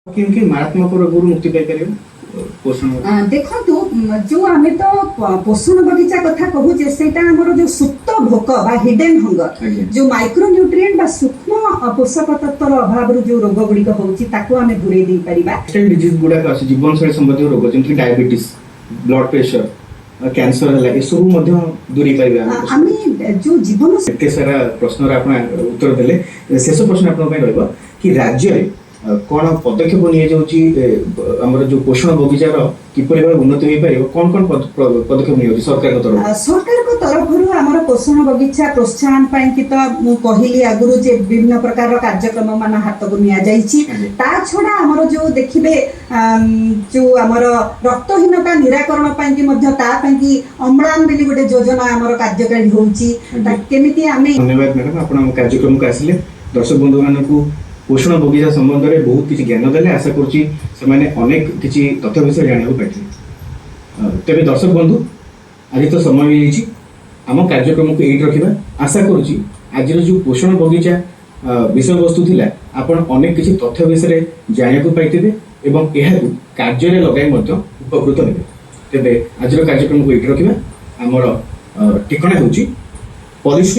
क्योंकि मारात्मक रोगरू मुक्ति पाई पोषण देखो जो आम तो पोषण बगीचा कथा कहूचे से जो सुप्त भोक बा हिडन हंगर जो माइक्रो न्यूट्रिएंट बा सूक्ष्म पोषक तत्व अभाव जो रोग गुड़िक होमें दूरे दे पारिबा डिजीज गुड़ाक अच्छे जीवनशैली संबंधी रोग जमी डायबिटीज ब्लड प्रेशर कैंसर है सब दूरी पाइबा आम जो जीवन एते सारा प्रश्न उत्तर देले शेष प्रश्न आप कि राज्य कौन पदक्षेप निमर जो पोषण बगीचार किपर भाव उन्नति हो पार कौन कौन पदक्षेप नहीं सरकार तरफ आम पोषण बगीचा प्रोत्साहन कि तो कहली आगुरी जे विभिन्न प्रकार कार्यक्रम मान हाथ को निया छड़ा आमर जो देखिए जो आमर रक्तहीनता निराकरण कि अम्लान बोली गोटे योजना आमर कार्यकारी होउची केमिति आमे धन्यवाद मैडम आपण कार्यक्रम को आसिले दर्शक बंधु मानकू पोषण बगीचा संबंध में बहुत किसी ज्ञान देले आशा करुच्ची से अनेक किसी तथ्य विषय जाना पाई तेरे दर्शक बंधु आज तो समय मिली आम कार्यक्रम को यही रखा आशा करुच्ची आज जो पोषण बगीचा विषय वस्तु थिला आपण अनेक किसी तथ्य विषय जाना पाई एवं यह कार्य लगाई उपकृत हे तेरे आज कार्यक्रम को यही रखा आमर ठिकाना हूँ